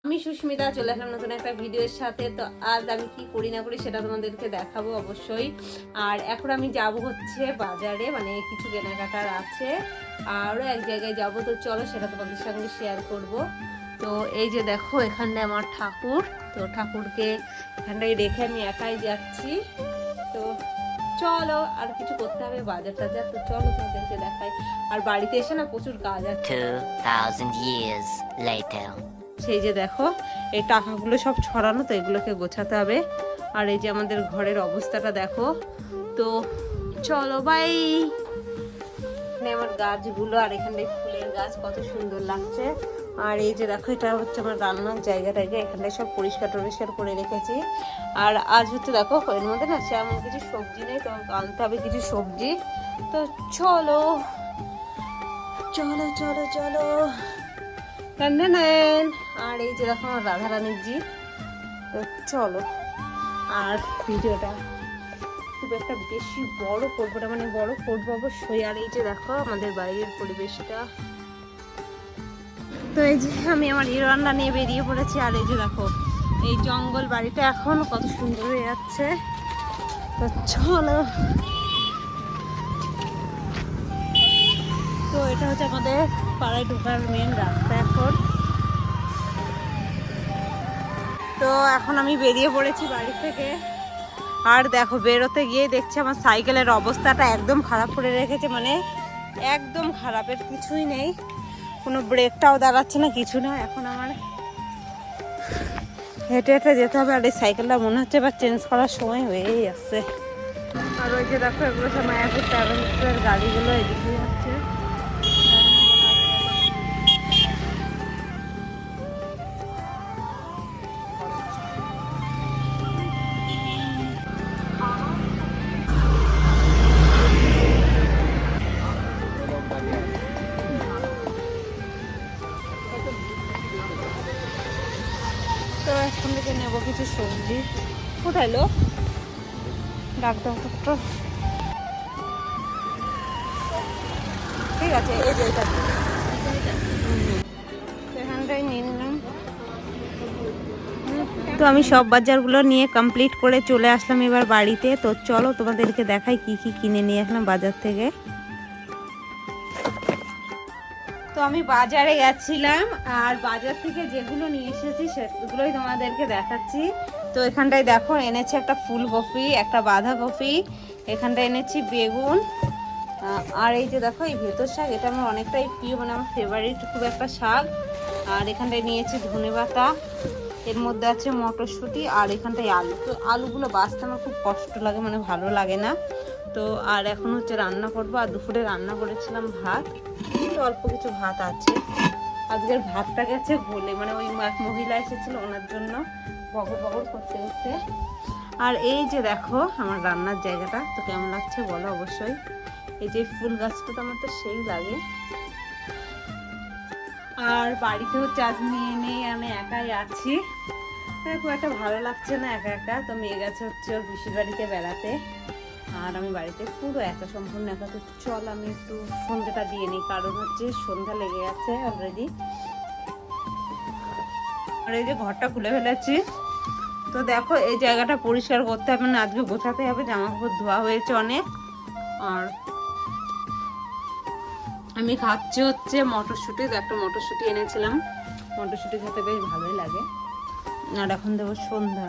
আমি সুস্মিতা চলে আসলাম নতুন একটা ভিডিওর সাথে। তো আজ আমি কি করি না করি সেটা তোমাদেরকে দেখাবো অবশ্যই। আর এখন আমি যাব হচ্ছে বাজারে, মানে কিছু কেনাকাটার আছে, আরও এক জায়গায় যাব। তো চলো সেটা তোমাদের সঙ্গে শেয়ার করব। তো এই যে দেখো এখানটায় আমার ঠাকুর, তো ঠাকুরকে এখানটায় রেখে আমি একাই যাচ্ছি। তো চলো, আর কিছু করতে হবে বাজার টাজার, তো চলো তোমাদেরকে দেখাই। আর বাড়িতে এসে না প্রচুর কাজ আছে। 2000 years later. সেই যে দেখো এই টাকাগুলো সব ছড়ানো, তো এগুলোকে গোছাতে হবে। আর এই যে আমাদের ঘরের অবস্থাটা দেখো। তো চলো বাই। এখানে আমার গাছগুলো, আর এখানে ফুলের গাছ কত সুন্দর লাগছে। আর এই যে দেখো এটা হচ্ছে আমার রান্নার জায়গাটাকে, এখানটায় সব পরিষ্কার টরিষ্কার করে রেখেছি। আর আজ হচ্ছে দেখো এর মধ্যে না সেমন কিছু সবজি নেই, তো আনতে হবে কিছু সবজি। তো চলো চলো চলো চলো। আর এই যে দেখো আমার রাধারানীর জি। তো চলো, আর ভিডিওটা খুব একটা বেশি বড় করবো না, মানে বড় করবো অবশ্যই। আর এই যে দেখো আমাদের বাইরের পরিবেশটা। তো এই যে আমি আমার রান্না নিয়ে বেরিয়ে পড়েছি। আর এই যে দেখো এই জঙ্গল বাড়িটা এখন কত সুন্দর হয়ে যাচ্ছে। তো চলো। তো এটা হচ্ছে আমাদের পাড়ায় ঢোকার মেন রাস্তা এখন। তো এখন আমি বেরিয়ে পড়েছি বাড়ি থেকে। আর দেখো বেরোতে গিয়ে দেখছি আমার সাইকেলের অবস্থাটা একদম খারাপ করে রেখেছে, মানে একদম খারাপের কিছুই নেই, কোনো ব্রেকটাও দাঁড়াচ্ছে না, কিছু না। এখন আমার হেঁটে হেঁটে যেতে হবে। আর এই সাইকেলটা মনে হচ্ছে এবার চেঞ্জ করার সময় হয়েই আসছে। আর ওই যে দেখো এগুলো সব মায়াপুর ট্রাভেলসের গাড়িগুলো এদিকে যাচ্ছে। তো এখন থেকে নেবো কিছু সবজি। কোথায় লো ডাক্তার, ঠিক আছে এই যে এটা এখানটাই নিয়ে নিলাম। তো আমি সব বাজারগুলো নিয়ে কমপ্লিট করে চলে আসলাম এবার বাড়িতে। তো চলো তোমাদেরকে দেখাই কি কি কিনে নিয়ে আসলাম বাজার থেকে। তো আমি বাজারে গেছিলাম, আর বাজার থেকে যেগুলো নিয়ে এসেছি সেগুলোই তোমাদেরকে দেখাচ্ছি। তো এখানটায় দেখো এনেছি একটা ফুলকপি, একটা বাঁধাকপি, এখানটায় এনেছি বেগুন। আর এই যে দেখো এই ভেতর শাক, এটা আমার অনেকটাই প্রিয়, মানে আমার ফেভারিট খুব একটা শাক। আর এখানটায় নিয়েছি ধনেপাতা, এর মধ্যে আছে মটরশুঁটি, আর এখানটায় আলু। তো আলুগুলো বাছতে আমার খুব কষ্ট লাগে, মানে ভালো লাগে না। তো আর এখন হচ্ছে রান্না করবো। আর দুপুরে রান্না করেছিলাম ভাত, তো অল্প কিছু ভাত আছে। আজকের ভাতটা গেছে গলে, মানে ওই এক মহিলা এসেছিল ওনার জন্য বগর বগর করতে করতে। আর এই যে দেখো আমার রান্নার জায়গাটা, তো কেমন লাগছে বলো অবশ্যই। এই যে ফুল গাছটা তো আমার তো সেই লাগে। আর বাড়িতে হচ্ছে আজ মেয়ে নেই, আমি একাই আছি, খুব একটা ভালো লাগছে না একা একা। তো মেয়ে গেছে হচ্ছে ওর পিসির বাড়িতে বেড়াতে, আর আমি বাড়িতে পুরো একা, সম্পূর্ণ একা। তো চল আমি একটু সন্ধ্যাটা দিয়ে নিই, কারণ হচ্ছে সন্ধ্যা লেগে গেছে অলরেডি। আর এই যে ঘরটা খুলে ফেলেছি। তো দেখো এই জায়গাটা পরিষ্কার করতে হবে না, আজকে গোছাতে হবে, জামা কাপড় ধোয়া হয়েছে অনেক। আর আমি খাচ্ছি হচ্ছে মটরশুঁটি, একটা মটরশুঁটি এনেছিলাম, মটরশুঁটি খেতে বেশ ভালোই লাগে। আর এখন দেবো সন্ধ্যা।